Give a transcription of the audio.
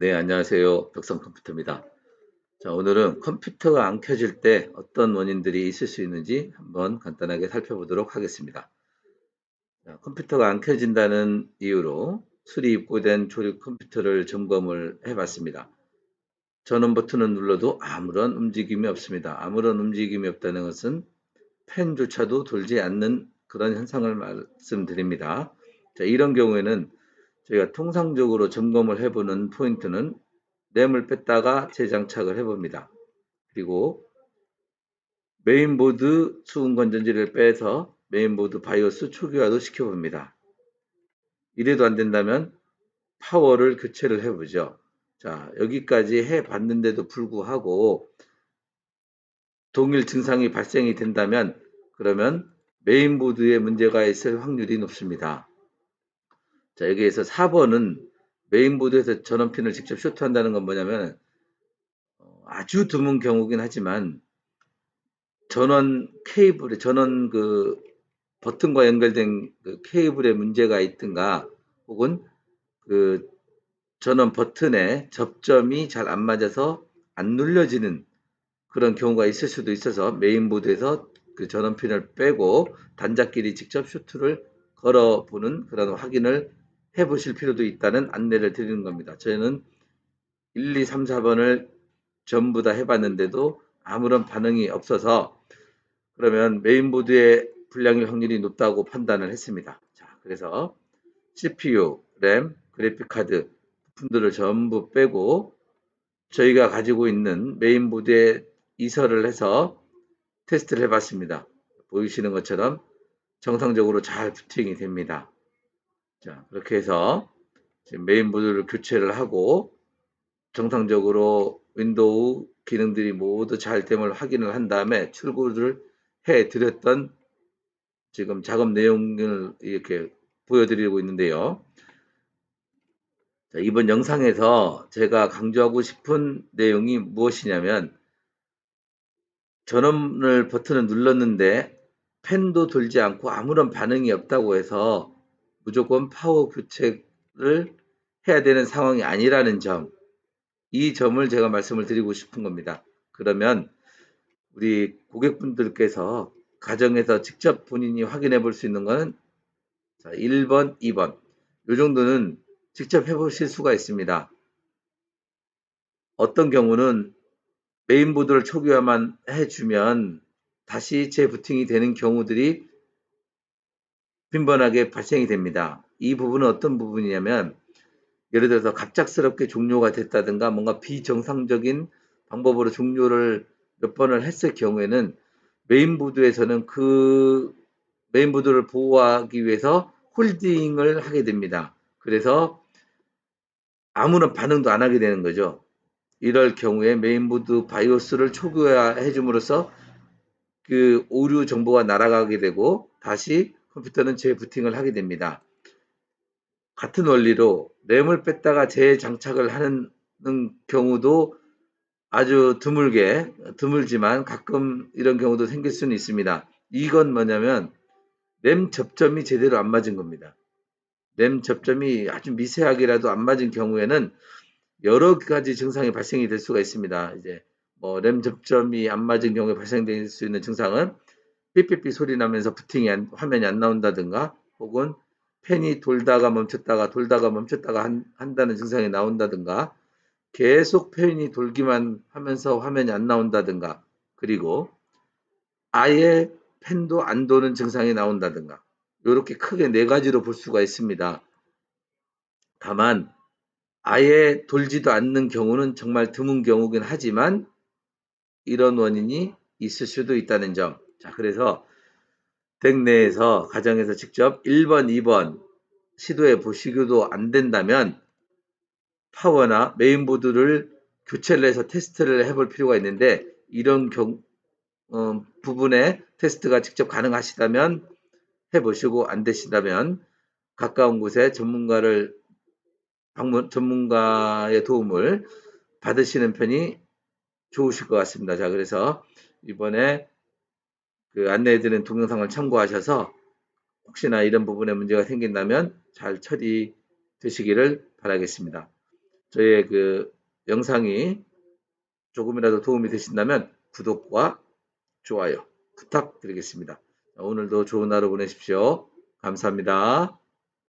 네, 안녕하세요. 덕성컴퓨터입니다. 자, 오늘은 컴퓨터가 안 켜질 때 어떤 원인들이 있을 수 있는지 한번 간단하게 살펴보도록 하겠습니다. 자, 컴퓨터가 안 켜진다는 이유로 수리 입고된 조립 컴퓨터를 점검을 해봤습니다. 전원 버튼을 눌러도 아무런 움직임이 없습니다. 아무런 움직임이 없다는 것은 팬조차도 돌지 않는 그런 현상을 말씀드립니다. 자, 이런 경우에는 저희가 통상적으로 점검을 해보는 포인트는 램을 뺐다가 재장착을 해봅니다. 그리고 메인보드 수은 건전지를 빼서 메인보드 바이오스 초기화도 시켜봅니다. 이래도 안 된다면 파워를 교체를 해보죠. 자, 여기까지 해봤는데도 불구하고 동일 증상이 발생이 된다면 그러면 메인보드에 문제가 있을 확률이 높습니다. 자, 여기에서 4번은 메인보드에서 전원핀을 직접 쇼트한다는 건 뭐냐면 아주 드문 경우긴 하지만 전원 버튼과 연결된 그 케이블에 문제가 있든가 혹은 그 전원 버튼에 접점이 잘 안 맞아서 안 눌려지는 그런 경우가 있을 수도 있어서 메인보드에서 그 전원핀을 빼고 단자끼리 직접 슈트를 걸어보는 그런 확인을 해보실 필요도 있다는 안내를 드리는 겁니다. 저희는 1, 2, 3, 4번을 전부 다 해봤는데도 아무런 반응이 없어서 그러면 메인보드의 불량일 확률이 높다고 판단을 했습니다. 자, 그래서 CPU, 램, 그래픽카드 부품들을 전부 빼고 저희가 가지고 있는 메인보드에 이설을 해서 테스트를 해봤습니다. 보이시는 것처럼 정상적으로 잘 부팅이 됩니다. 자, 그렇게 해서 지금 메인보드를 교체를 하고 정상적으로 윈도우 기능들이 모두 잘 됨을 확인을 한 다음에 출고를 해 드렸던 지금 작업 내용을 이렇게 보여드리고 있는데요. 자, 이번 영상에서 제가 강조하고 싶은 내용이 무엇이냐면 전원을 버튼을 눌렀는데 팬도 돌지 않고 아무런 반응이 없다고 해서 무조건 파워 교체를 해야 되는 상황이 아니라는 점, 이 점을 제가 말씀을 드리고 싶은 겁니다. 그러면 우리 고객분들께서 가정에서 직접 본인이 확인해 볼 수 있는 것은 자, 1번, 2번. 요 정도는 직접 해보실 수가 있습니다. 어떤 경우는 메인보드를 초기화만 해주면 다시 재부팅이 되는 경우들이 빈번하게 발생이 됩니다. 이 부분은 어떤 부분이냐면 예를 들어서 갑작스럽게 종료가 됐다든가 뭔가 비정상적인 방법으로 종료를 몇 번을 했을 경우에는 메인보드에서는 그 메인보드를 보호하기 위해서 홀딩을 하게 됩니다. 그래서 아무런 반응도 안 하게 되는 거죠. 이럴 경우에 메인보드 바이오스를 초기화해 줌으로써 그 오류 정보가 날아가게 되고 다시 컴퓨터는 재부팅을 하게 됩니다. 같은 원리로 램을 뺐다가 재장착을 하는 경우도 아주 드물지만 가끔 이런 경우도 생길 수는 있습니다. 이건 뭐냐면 램 접점이 제대로 안 맞은 겁니다. 램 접점이 아주 미세하게라도 안 맞은 경우에는 여러 가지 증상이 발생이 될 수가 있습니다. 이제 뭐 램 접점이 안 맞은 경우에 발생될 수 있는 증상은 삐삐삐 소리 나면서 화면이 안 나온다든가 혹은 펜이 돌다가 멈췄다가 한다는 증상이 나온다든가 계속 펜이 돌기만 하면서 화면이 안 나온다든가 그리고 아예 펜도 안 도는 증상이 나온다든가 이렇게 크게 네 가지로 볼 수가 있습니다. 다만 아예 돌지도 않는 경우는 정말 드문 경우긴 하지만 이런 원인이 있을 수도 있다는 점. 자, 그래서 댁 내에서 가정에서 직접 1번, 2번 시도해 보시기도 안 된다면 파워나 메인보드를 교체를 해서 테스트를 해볼 필요가 있는데 이런 부분에 테스트가 직접 가능하시다면 해보시고 안 되시다면 가까운 곳에 전문가의 도움을 받으시는 편이 좋으실 것 같습니다. 자, 그래서 이번에 그 안내해드린 동영상을 참고하셔서 혹시나 이런 부분에 문제가 생긴다면 잘 처리되시기를 바라겠습니다. 저의 그 영상이 조금이라도 도움이 되신다면 구독과 좋아요 부탁드리겠습니다. 오늘도 좋은 하루 보내십시오. 감사합니다.